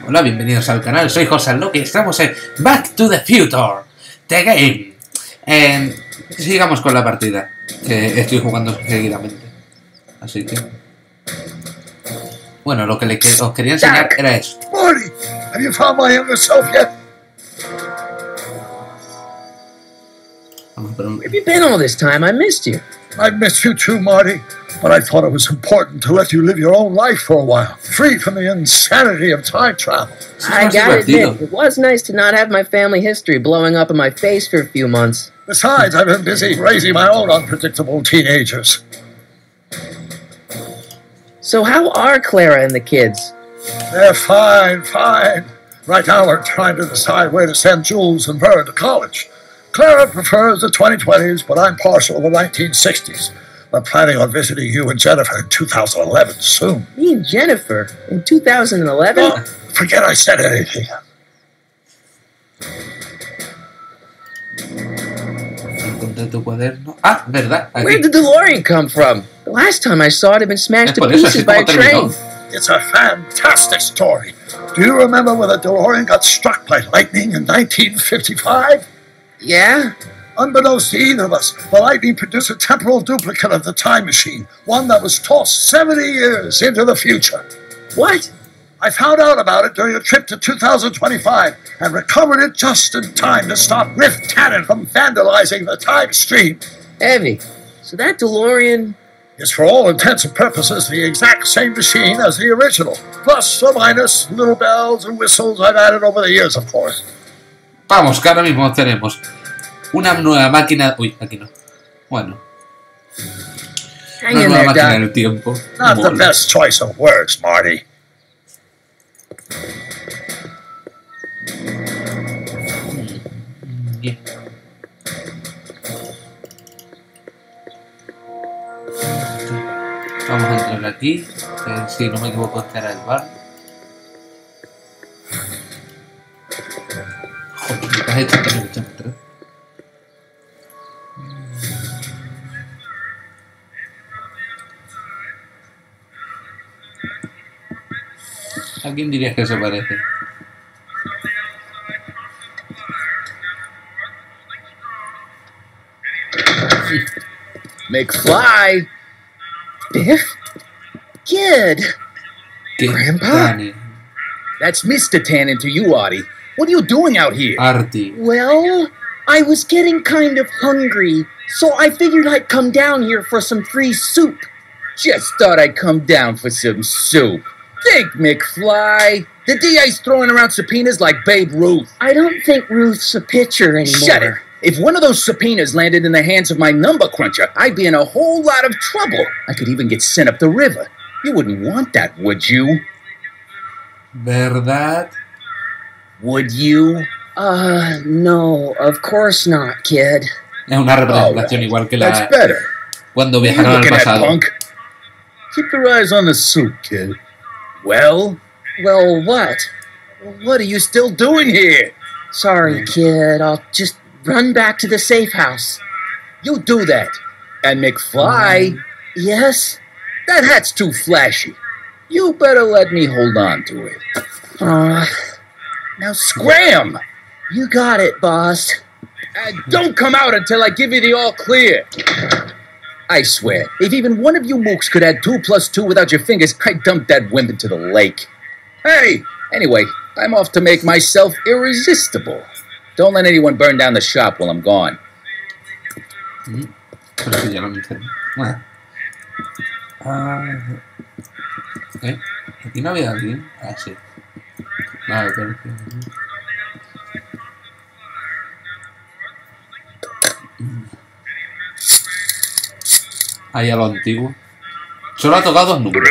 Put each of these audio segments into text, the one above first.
Hola, bienvenidos al canal, soy José Loki y estamos en Back to the Future, The Game. Sigamos con la partida, que estoy jugando seguidamente. Así que... Bueno, lo que os quería enseñar era eso. Marty, have you found my younger self yet? Where have you been all this time? I missed you. I've missed you too, Marty. But I thought it was important to let you live your own life for a while, free from the insanity of time travel. I gotta admit, it was nice to not have my family history blowing up in my face for a few months. Besides, I've been busy raising my own unpredictable teenagers. So how are Clara and the kids? They're fine. Right now we're trying to decide where to send Jules and Vern to college. Clara prefers the 2020s, but I'm partial to the 1960s. I'm planning on visiting you and Jennifer in 2011 soon. Me and Jennifer? In 2011? Oh, forget I said anything. Encontré tu cuaderno. Ah, verdad. Aquí. Where did the DeLorean come from? The last time I saw it had been smashed to pieces by a train. It's a fantastic story. Do you remember when the DeLorean got struck by lightning in 1955? Yeah? Unbeknownst to either of us, the lightning produced a temporal duplicate of the time machine, one that was tossed 70 years into the future. What? I found out about it during a trip to 2025 and recovered it just in time to stop Riff Tannen from vandalizing the time stream. Evie, so that DeLorean... is for all intents and purposes the exact same machine as the original, plus or minus little bells and whistles I've added over the years, of course. Vamos, que ahora mismo tenemos una nueva máquina... Uy, aquí no. Bueno. Una nueva máquina del tiempo. Not the best choice of words, Marty. Yeah. Vamos a entrar aquí, que si no me equivoco este era el bar. Joder, ¿qué has hecho? ¿Qué has hecho? ¿A quién dirías que se parece? McFly! Biff? Kid! Grandpa? Danny. That's Mr. Tannen to you, Artie. What are you doing out here? Artie. Well, I was getting kind of hungry, so I figured I'd come down here for some free soup. Just thought I'd come down for some soup. Think, McFly. The DA's throwing around subpoenas like Babe Ruth. I don't think Ruth's a pitcher anymore. Shut it. If one of those subpoenas landed in the hands of my number cruncher, I'd be in a whole lot of trouble. I could even get sent up the river. You wouldn't want that, would you? ¿Verdad? Would you? No, of course not, kid. Es una representación igual que la... That's better. Cuando viajaron al pasado. Punk. Keep your eyes on the soup, kid. Well, what? What are you still doing here? Sorry, kid. I'll just run back to the safe house. You do that. And McFly... Yes? That hat's too flashy. You better let me hold on to it. Now scram! You got it, boss. Don't come out until I give you the all clear. I swear, if even one of you mooks could add 2 + 2 without your fingers, I'd dump that wimp into the lake. Hey, anyway, I'm off to make myself irresistible. Don't let anyone burn down the shop while I'm gone. Pero si ya lo mencioné. Bueno. Aquí no había alguien. Ah, sí. Vale, perfecto. Ahí a lo antiguo. Solo ha tocado 2 números.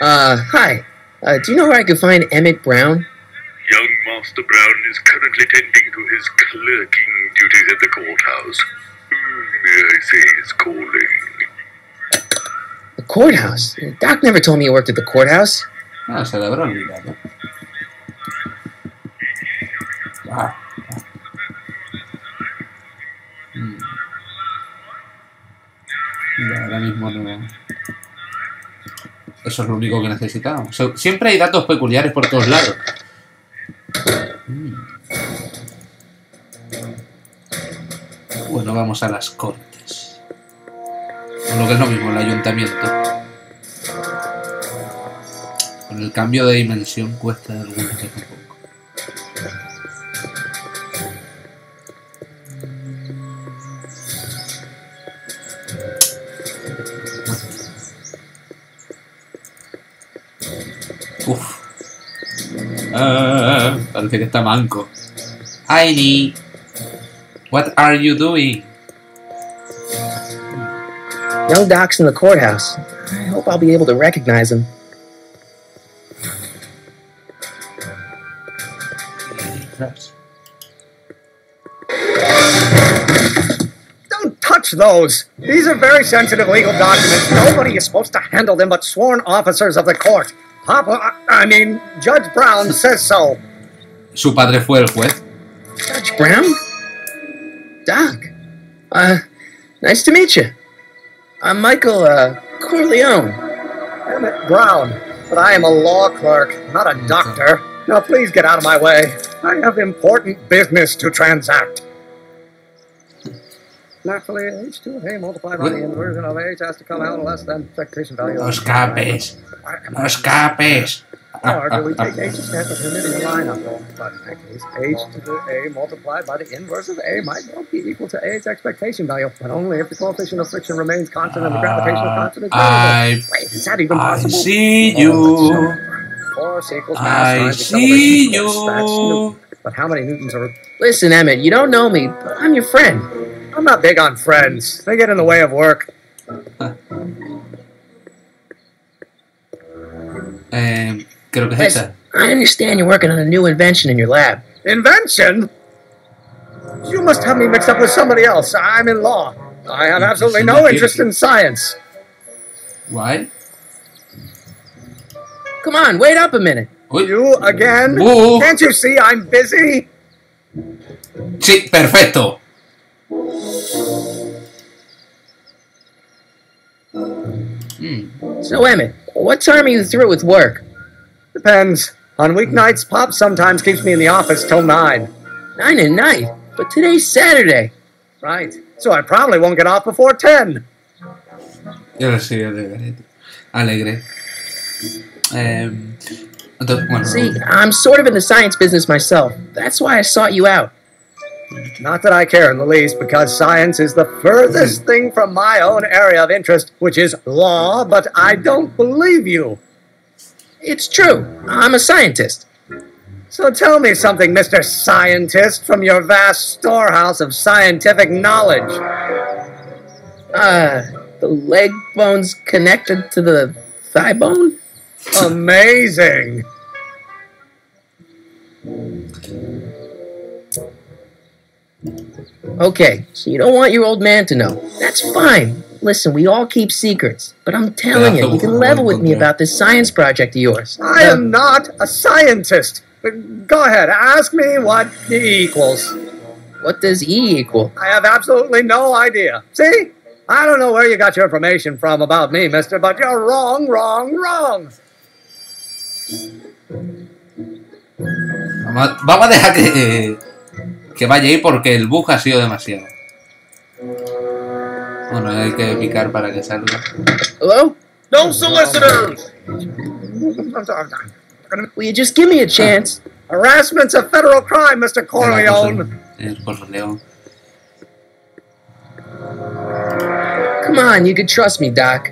Hi. Do you know where I can find Emmet Brown? Young Master Brown is currently tending to his clerking duties at the courthouse. I say he's calling. The courthouse? Doc never told me he worked at the courthouse. Ah, se le habrá olvidado. Ah. Ya, ahora mismo no. Eso es lo único que necesitamos. Siempre hay datos peculiares por todos lados. Bueno, vamos a las cortes. O lo que es lo mismo, el ayuntamiento. Con el cambio de dimensión cuesta algunas veces un poco. Uf. Parece que está manco. Aini, what are you doing? Young Doc's in the courthouse. I hope I'll be able to recognize him. Don't touch those. These are very sensitive legal documents. Nobody is supposed to handle them but sworn officers of the court. Judge Brown says so. Su padre fue el juez. Judge Brown? Doc. Nice to meet you. I'm Michael, Corleone. Emmet Brown. But I am a law clerk, not a doctor. Now please get out of my way. I have important business to transact. Naturally, H2A multiplied by the inversion of H has to come out less than expectation value. No escapes. No escapes. Or do we take H's standard of humidity lineup? But in that case, H to the A multiplied by the inverse of A might well be equal to A's expectation value, but only if the coefficient of friction remains constant and the gravitational constant is variable. Wait, is that even possible? I see you. Force equals mass I times see acceleration. Yes, that's you. Newton. But how many newtons are... Listen, Emmett, you don't know me, but I'm your friend. I'm not big on friends. They get in the way of work. Creo que es Listen, esa. I understand you're working on a new invention in your lab. Invention? You must have me mixed up with somebody else. I'm in law. I have absolutely no interest in science. Why? Come on, wait up a minute. Uy. You again? Can't you see I'm busy? Sí, perfecto. So, Emmett, what time are you through with work? Depends. On weeknights, Pop sometimes keeps me in the office till 9. 9 at night? But today's Saturday. Right. So I probably won't get off before 10. Yo sí, alegre. Entonces, bueno. See, I'm sort of in the science business myself. That's why I sought you out. Not that I care in the least, because science is the furthest thing from my own area of interest, which is law, but I don't believe you. It's true. I'm a scientist. So tell me something, Mr. Scientist, from your vast storehouse of scientific knowledge. The leg bone's connected to the thigh bone? Amazing. Okay, so you don't want your old man to know. That's fine. Listen, we all keep secrets. But I'm telling you, you can level with me about this science project of yours. I am not a scientist. Go ahead, ask me what E equals. What does E equal? I have absolutely no idea. See? I don't know where you got your information from about me, mister, but you're wrong, wrong, wrong. Vamos a dejar que vaya ahí porque el bug ha sido demasiado. Bueno, hay que picar para que salga. Hello? No solicitors! Will you just give me a chance? Harassment's a federal crime, Mr. Corleone. Corleone. Come on, you can trust me, Doc.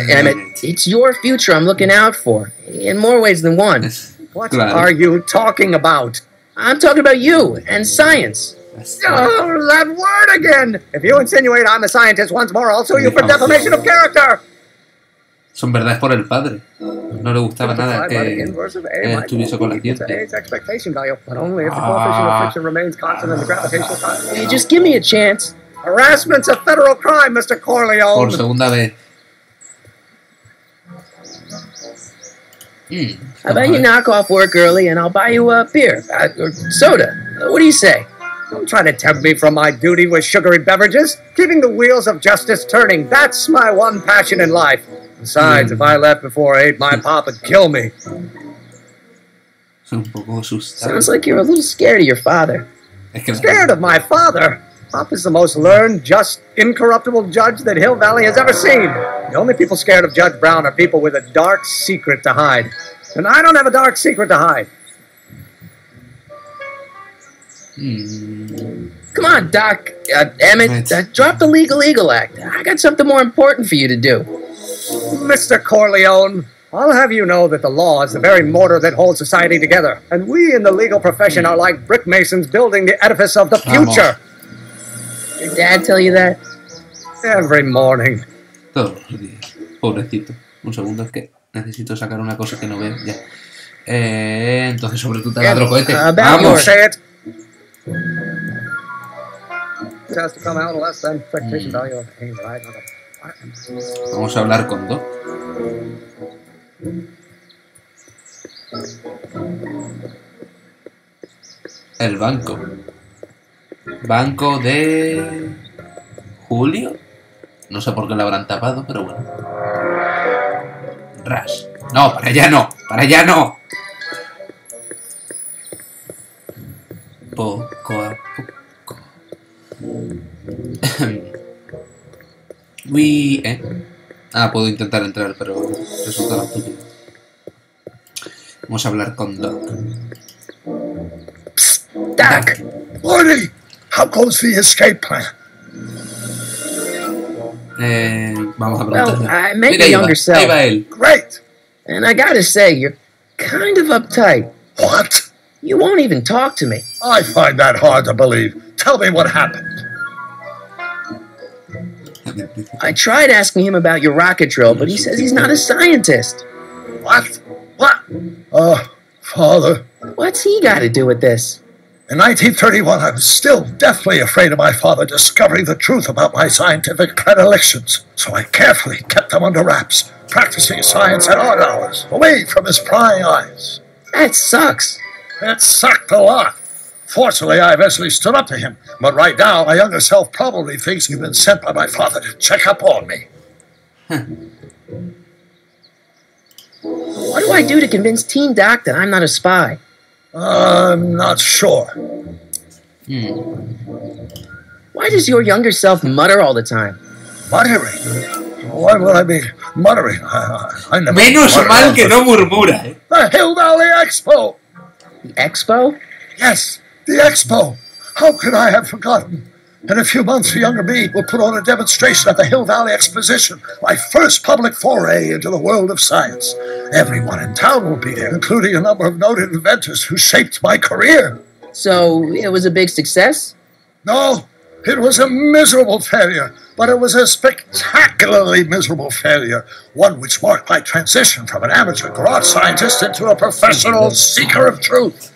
Emmett, it's your future I'm looking out for. In more ways than one. What are you talking about? I'm talking about you and science. Oh, that word again! If you insinuate I'm a scientist once more, I'll sue you for defamation of character! Son verdades por el padre. No le gustaba nada que estuviese con la ciencia. Will you just give me a chance? Harassment's a federal crime, Mr. Corleone. Por segunda vez. How about you knock off work early and I'll buy you a beer or soda? What do you say? Don't try to tempt me from my duty with sugary beverages. Keeping the wheels of justice turning, that's my one passion in life. Besides, if I left before 8, my pop would kill me. Un poco asustado. Sounds like you're a little scared of your father. Es que Scared of my father? Pop is the most learned, just, incorruptible judge that Hill Valley has ever seen. The only people scared of Judge Brown are people with a dark secret to hide. And I don't have a dark secret to hide. Come on, Doc. Emmett, drop the Legal Eagle Act. I got something more important for you to do. Mr. Corleone, I'll have you know that the law is the very mortar that holds society together. And we in the legal profession are like brick masons building the edifice of the future. Your dad tell you that? Every morning. Todos los días. Pobrecito. Un segundo, es que necesito sacar una cosa que no veo. Ya. Entonces, sobre tu taladro cohete. ¡Vamos! Say it. It has to come out less than expectation value of A, right? Vamos a hablar con Doc. El banco. Banco de... ¿Julio? No sé por qué lo habrán tapado, pero bueno. Ras. No, para allá no. Para allá no. Poco a poco. Puedo intentar entrar, pero resulta estúpido. Vamos a hablar con Doc. Doc! Morty, how goes the escape plan? Vamos a Well, preguntarle. I met Mira, your younger self. ahí va él. Great. And I gotta say, you're kind of uptight. What? You won't even talk to me. I find that hard to believe. Tell me what happened. I tried asking him about your rocket drill, but he says he's not a scientist. What? What? Father. What's he got to do with this? In 1931, I was still deathly afraid of my father discovering the truth about my scientific predilections, so I carefully kept them under wraps, practicing science at odd hours, away from his prying eyes. That sucks. It sucked a lot. Fortunately, I eventually stood up to him, but right now, my younger self probably thinks he's been sent by my father to check up on me. What do I do to convince Teen Doc that I'm not a spy? I'm not sure. Why does your younger self mutter all the time? Muttering? Why would I be muttering? I never Menos mutter mal on que the- no murmura, ¿eh? The Hill Valley Expo! The Expo? Yes, the Expo. How could I have forgotten? In a few months, the younger me will put on a demonstration at the Hill Valley Exposition, my first public foray into the world of science. Everyone in town will be there, including a number of noted inventors who shaped my career. So it was a big success? No, it was a miserable failure, but it was a spectacularly miserable failure, one which marked my transition from an amateur garage scientist into a professional seeker of truth.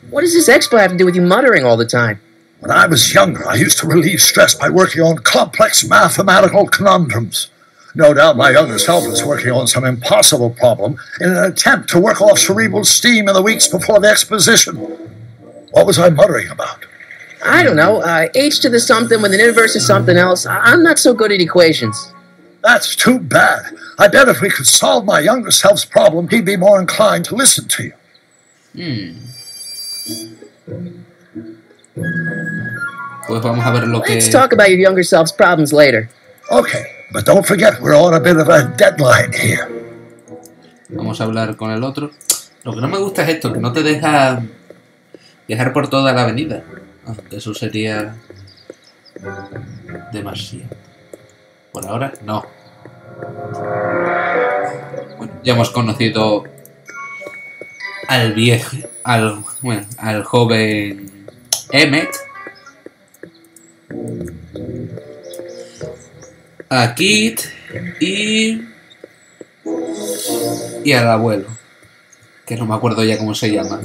What does this Expo have to do with you muttering all the time? When I was younger, I used to relieve stress by working on complex mathematical conundrums. No doubt my younger self was working on some impossible problem in an attempt to work off cerebral steam in the weeks before the exposition. What was I muttering about? I don't know. H to the something with an inverse of something else. I'm not so good at equations. That's too bad. I bet if we could solve my younger self's problem, he'd be more inclined to listen to you. Pues vamos a ver lo que... Let's talk about your younger self's problems later. Okay, but don't forget we're on a bit of a deadline here. Vamos a hablar con el otro. Lo que no me gusta es esto, que no te deja viajar por toda la avenida. Aunque eso sería demasiado. Por ahora, no. Bueno, ya hemos conocido al viejo, al joven Emmet, a Kit y al abuelo, que no me acuerdo ya cómo se llama.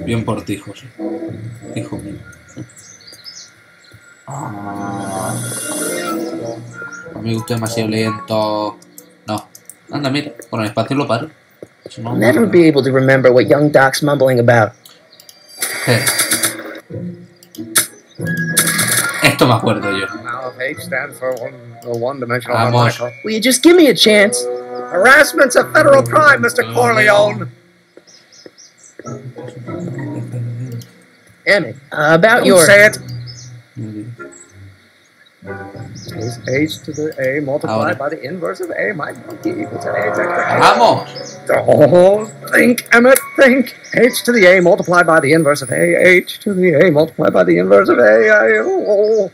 Bien por ti, José, hijo mío. Amigo, usted es demasiado lento. No, anda, mira, con el espacio lo paro. Si no, I'll never be able to remember what young Doc's mumbling about. Esto me acuerdo yo. Now H stands for one-dimensional Vamos. harmonical. Will you just give me a chance? Harassment's a federal crime, Mr. Corleone. Emmet, about Don't your... say it. Is H to the A multiplied by the inverse of A might not be equal to H's expectation. Vamos. Oh, think, Emmet, think. H to the A multiplied by the inverse of A. H to the A multiplied by the inverse of A. Oh.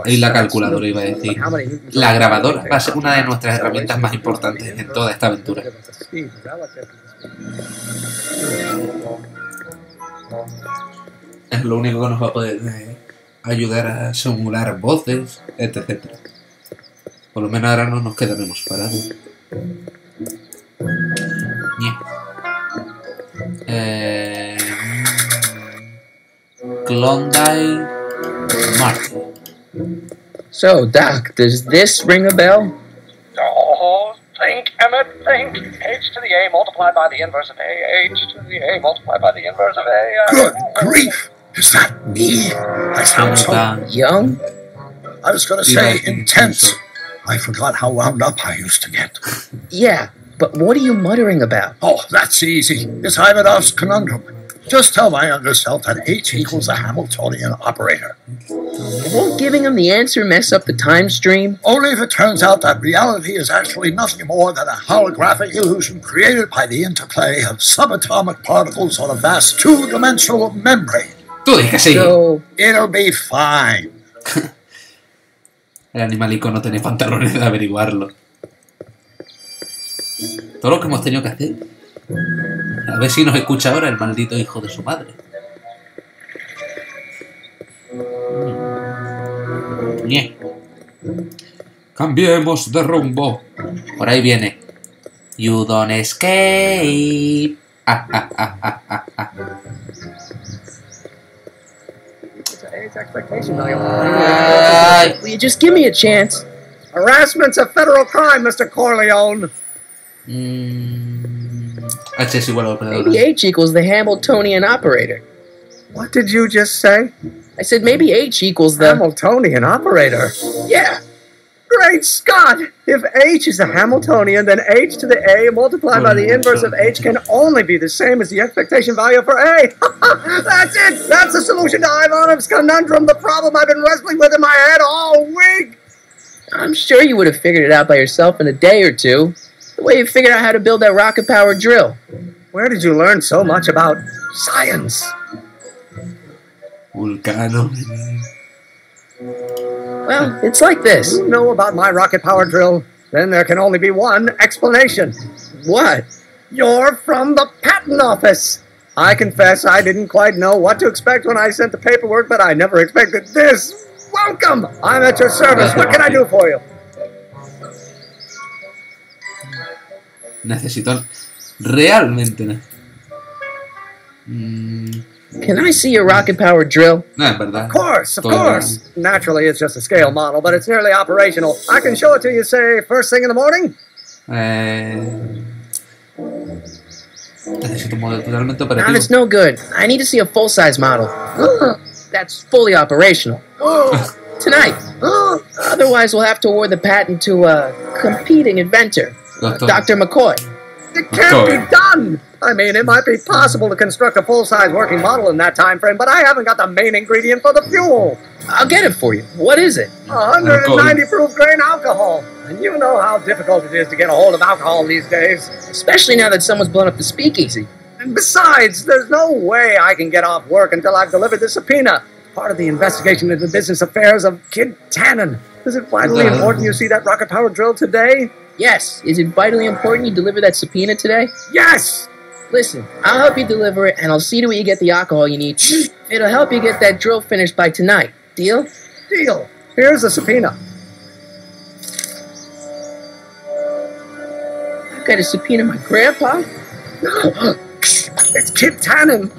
Y la calculadora, iba a decir. La grabadora va a ser una de nuestras herramientas más importantes en toda esta aventura. Es lo único que nos va a poder ayudar a simular voces, etc. Por lo menos ahora no nos quedaremos parados. Klondike Martin. So, Doc, does this ring a bell? Oh, think, Emmet, think. H to the A multiplied by the inverse of A. H to the A multiplied by the inverse of A. Good grief! Is that me? I sound so... Young? I was going to say intense. I forgot how wound up I used to get. Yeah, but what are you muttering about? Oh, that's easy. It's Ivanov's conundrum. Just tell my younger self that H equals the Hamiltonian operator. Won't giving him the answer mess up the time stream? Only if it turns out that reality is actually nothing more than a holographic illusion created by the interplay of subatomic particles on a vast two-dimensional membrane. Tú di que sí. So, It'll be fine. El animalico no tiene pantalones de averiguarlo. Todo lo que hemos tenido que hacer. A ver si nos escucha ahora el maldito hijo de su madre. Ñe. Cambiemos de rumbo. Por ahí viene. You don't escape. Ay. will you just give me a chance? Harassment's a federal crime, Mr. Corleone. H es igual a Maybe H equals the Hamiltonian operator. What did you just say? I said maybe H equals the... Hamiltonian operator. Yeah. Great Scott! If H is a Hamiltonian, then H to the A multiplied by the inverse of H can only be the same as the expectation value for A. That's it! That's the solution to Ivanov's conundrum, the problem I've been wrestling with in my head all week! I'm sure you would have figured it out by yourself in a day or two. The way you figured out how to build that rocket-powered drill. Where did you learn so much about science? Vulcano. Well, it's like this. You know about my rocket-powered drill? Then there can only be one explanation. What? You're from the patent office. I confess I didn't quite know what to expect when I sent the paperwork, but I never expected this. Welcome! I'm at your service. What can I do for you? Necesito... Realmente... Can I see your rocket-powered drill? No, es verdad. Of course. Naturally, it's just a scale model, but it's nearly operational. I can show it to you, say, first thing in the morning. Necesito un modelo totalmente No, operativo. it's no good. I need to see a full-size model. That's fully operational. Tonight. Otherwise, we'll have to award the patent to a competing inventor, Dr. McCoy. It can't be done! I mean, it might be possible to construct a full-size working model in that time frame, but I haven't got the main ingredient for the fuel. I'll get it for you. What is it? 190 proof grain alcohol. And you know how difficult it is to get a hold of alcohol these days. Especially now that someone's blown up the speakeasy. And besides, there's no way I can get off work until I've delivered the subpoena. Part of the investigation into the business affairs of Kid Tannen. Is it vitally important you see that rocket-powered drill today? Yes. Is it vitally important you deliver that subpoena today? Yes! Listen, I'll help you deliver it, and I'll see to it you get the alcohol you need. It'll help you get that drill finished by tonight. Deal? Deal. Here's the subpoena. I've got to subpoena my grandpa? It's Kid Tannen.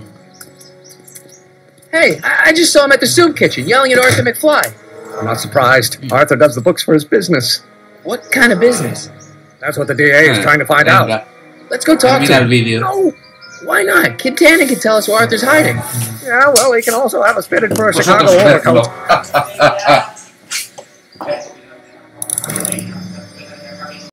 Hey, I just saw him at the soup kitchen, yelling at Arthur McFly. I'm not surprised. Arthur does the books for his business. What kind of business? That's what the DA is trying to find out. Let's go talk to Mira el him. vídeo. No. Why not? Kid Tannen can tell us where Arthur's hiding. Yeah, well, he can also have us fitted for a Vosotros Chicago vedlo. overcoat.